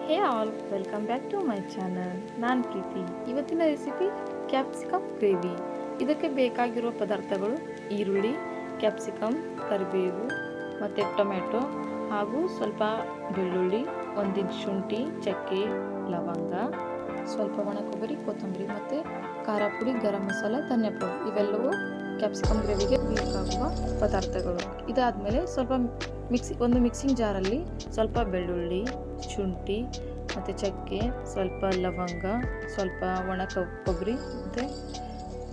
Hey all, welcome back to my channel. ನಾನು ಪ್ರೀತಿ. ಇವತ್ತಿನ recipe capsicum gravy. ಇದಕ್ಕೆ ಬೇಕಾಗಿರುವ ಪದಾರ್ಥಗಳು ಈರುಳ್ಳಿ, ಕ್ಯಾಪ್ಸಿಕಮ್, ಕರಿಬೇವು ಮತ್ತು ಟೊಮೆಟೊ ಹಾಗೂ ಸ್ವಲ್ಪ ಬೆಳ್ಳುಳ್ಳಿ, ಒಂದಿಂಚು ಶುಂಠಿ, ಚಕ್ಕೆ, ಲವಂಗ, ಸ್ವಲ್ಪ ಒಣ ಕೊಬ್ಬರಿ, ಕೊತ್ತಂಬರಿ ಮತ್ತು ಖಾರ ಪುಡಿ, ಗರಂ ಮಸಾಲ, ಧನಿಯಾ ಪೌಡರ್ ಇವೆಲ್ಲವೂ ಕ್ಯಾಪ್ಸಿಕಮ್ ಗ್ರೇವಿಗೆ ಬೇಕಾಗುವ ಪದಾರ್ಥಗಳು. ಇದಾದಮೇಲೆ ಸ್ವಲ್ಪ ಒಂದು ಮಿಕ್ಸಿಂಗ್ ಜಾರಲ್ಲಿ ಸ್ವಲ್ಪ ಬೆಳ್ಳುಳ್ಳಿ, ಶುಂಠಿ ಮತ್ತು ಚಕ್ಕೆ, ಸ್ವಲ್ಪ ಲವಂಗ, ಸ್ವಲ್ಪ ಒಣ ಕೊಬ್ಬರಿ ಮತ್ತು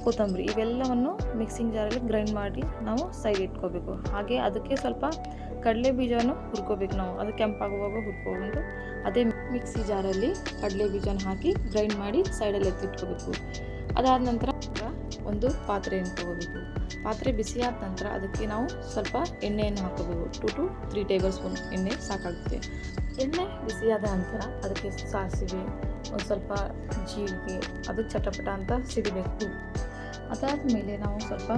ಕೊತ್ತಂಬರಿ ಇವೆಲ್ಲವನ್ನು ಮಿಕ್ಸಿಂಗ್ ಜಾರಲ್ಲಿ ಗ್ರೈಂಡ್ ಮಾಡಿ ನಾವು ಸೈಡ್ ಇಟ್ಕೋಬೇಕು. ಹಾಗೆ ಅದಕ್ಕೆ ಸ್ವಲ್ಪ ಕಡಲೆ ಬೀಜವನ್ನು ಹುರ್ಕೋಬೇಕು. ನಾವು ಅದು ಕೆಂಪಾಗುವಾಗ ಹುರ್ಕೊಂಡು ಅದೇ ಮಿಕ್ಸಿ ಜಾರಲ್ಲಿ ಕಡಲೆ ಬೀಜನ ಹಾಕಿ ಗ್ರೈಂಡ್ ಮಾಡಿ ಸೈಡಲ್ಲಿ ಎತ್ತಿಟ್ಕೋಬೇಕು. ಅದಾದ ನಂತರ ಒಂದು ಪಾತ್ರೆಯನ್ನು ತಗೋಬೇಕು. ಪಾತ್ರೆ ಬಿಸಿಯಾದ ನಂತರ ಅದಕ್ಕೆ ನಾವು ಸ್ವಲ್ಪ ಎಣ್ಣೆಯನ್ನು ಹಾಕೋಬೇಕು. 2 to 3 ಟೇಬಲ್ ಸ್ಪೂನ್ ಎಣ್ಣೆ ಸಾಕಾಗುತ್ತೆ. ಎಣ್ಣೆ ಬಿಸಿಯಾದ ನಂತರ ಅದಕ್ಕೆ ಸಾಸಿವೆ, ಒಂದು ಸ್ವಲ್ಪ ಜೀರಿಗೆ, ಅದು ಚಟಪಟ ಅಂತ ಸಿಡಿಬೇಕು. ಅದಾದ ಮೇಲೆ ನಾವು ಸ್ವಲ್ಪ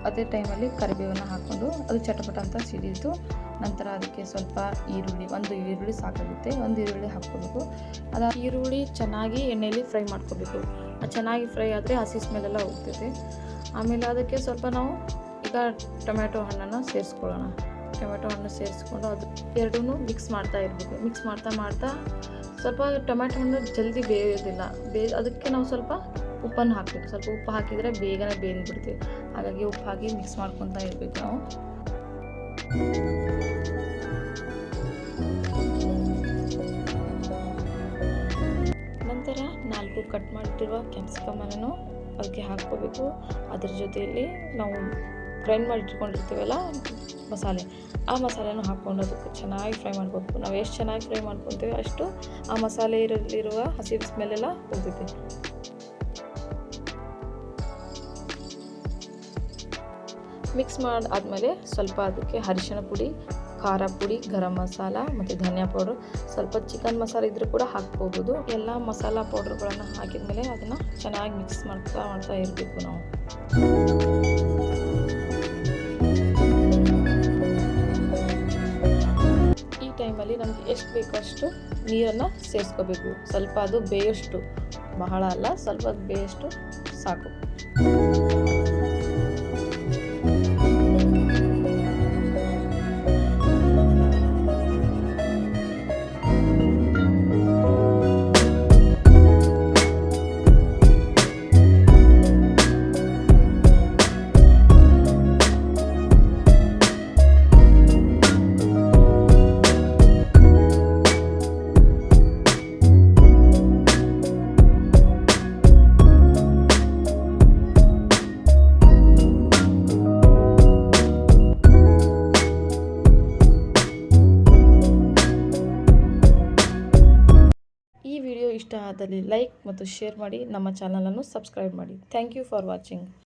ಅದೇ ಟೈಮಲ್ಲಿ ಕರಿಬೇವನ್ನು ಹಾಕ್ಕೊಂಡು ಅದು ಚಟಪಟ ಅಂತ ಸಿಡಿದು ನಂತರ ಅದಕ್ಕೆ ಸ್ವಲ್ಪ ಒಂದು ಈರುಳ್ಳಿ ಸಾಕಾಗುತ್ತೆ. ಒಂದು ಈರುಳ್ಳಿ ಹಾಕ್ಕೋಬೇಕು. ಈರುಳ್ಳಿ ಚೆನ್ನಾಗಿ ಎಣ್ಣೆಯಲ್ಲಿ ಫ್ರೈ ಮಾಡ್ಕೋಬೇಕು. ಅದು ಚೆನ್ನಾಗಿ ಫ್ರೈ ಆದರೆ ಹಸಿ ಸ್ಮೆಲ್ಲೆಲ್ಲ ಹೋಗ್ತೈತೆ. ಆಮೇಲೆ ಅದಕ್ಕೆ ಸ್ವಲ್ಪ ನಾವು ಈಗ ಟೊಮೆಟೊ ಹಣ್ಣನ್ನು ಸೇರಿಸ್ಕೊಳ್ಳೋಣ. ಟೊಮೆಟೊ ಹಣ್ಣು ಸೇರಿಸ್ಕೊಂಡು ಅದು ಎರಡೂ ಮಿಕ್ಸ್ ಮಾಡ್ತಾ ಇರಬೇಕು. ಮಿಕ್ಸ್ ಮಾಡ್ತಾ ಸ್ವಲ್ಪ ಟೊಮೆಟೊ ಹಣ್ಣು ಜಲ್ದಿ ಬೇಯೋದಿಲ್ಲ. ಅದಕ್ಕೆ ನಾವು ಸ್ವಲ್ಪ ಉಪ್ಪನ್ನು ಹಾಕಬೇಕು. ಸ್ವಲ್ಪ ಉಪ್ಪು ಹಾಕಿದರೆ ಬೇಗನೆ ಬೇಯ್ದುಬಿಡ್ತೀವಿ. ಹಾಗಾಗಿ ಉಪ್ಪು ಹಾಕಿ ಮಿಕ್ಸ್ ಮಾಡ್ಕೊತಾ ಇರಬೇಕು ನಾವು. ನಂತರ 4 ಕಟ್ ಮಾಡಿಟ್ಟಿರುವ ಕ್ಯಾಪ್ಸಿಕಮನ್ನು ಅದಕ್ಕೆ ಹಾಕ್ಕೋಬೇಕು. ಅದರ ಜೊತೆಯಲ್ಲಿ ನಾವು ಗ್ರೈಂಡ್ ಮಾಡಿ ಇಟ್ಕೊಂಡಿರ್ತೀವಲ್ಲ ಮಸಾಲೆ, ಆ ಮಸಾಲೆನೂ ಹಾಕ್ಕೊಂಡು ಅದಕ್ಕೆ ಚೆನ್ನಾಗಿ ಫ್ರೈ ಮಾಡ್ಕೋಬೇಕು. ನಾವು ಎಷ್ಟು ಚೆನ್ನಾಗಿ ಫ್ರೈ ಮಾಡ್ಕೊತೀವಿ ಅಷ್ಟು ಆ ಮಸಾಲೆಯಲ್ಲಿರುವ ಹಸಿ ಸ್ಮೆಲ್ಲೆಲ್ಲ ಹೋಗ್ತೈತಿ. ಮಿಕ್ಸ್ ಮಾಡಾದ್ಮೇಲೆ ಸ್ವಲ್ಪ ಅದಕ್ಕೆ ಅರಿಶಿಣ ಪುಡಿ, ಖಾರ ಪುಡಿ, ಗರಂ ಮಸಾಲ ಮತ್ತು ಧನಿಯಾ ಪೌಡರ್, ಸ್ವಲ್ಪ ಚಿಕನ್ ಮಸಾಲ ಇದ್ರೂ ಕೂಡ ಹಾಕ್ಕೋಬೋದು. ಎಲ್ಲ ಮಸಾಲ ಪೌಡರ್ಗಳನ್ನು ಹಾಕಿದ ಮೇಲೆ ಅದನ್ನು ಚೆನ್ನಾಗಿ ಮಿಕ್ಸ್ ಮಾಡ್ತಾ ಇರಬೇಕು ನಾವು. ಈ ಟೈಮಲ್ಲಿ ನಮಗೆ ಎಷ್ಟು ಬೇಕಷ್ಟು ನೀರನ್ನು ಸೇರಿಸ್ಕೋಬೇಕು. ಸ್ವಲ್ಪ ಅದು ಬೇಯಷ್ಟು, ಬಹಳ ಅಲ್ಲ, ಸ್ವಲ್ಪ ಬೇಯಷ್ಟು ಸಾಕು. ಈ ವಿಡಿಯೋ ಇಷ್ಟ ಆದಲ್ಲಿ ಲೈಕ್ ಮತ್ತು ಶೇರ್ ಮಾಡಿ, ನಮ್ಮ ಚಾನಲನ್ನು ಸಬ್ಸ್ಕ್ರೈಬ್ ಮಾಡಿ. Thank you for watching.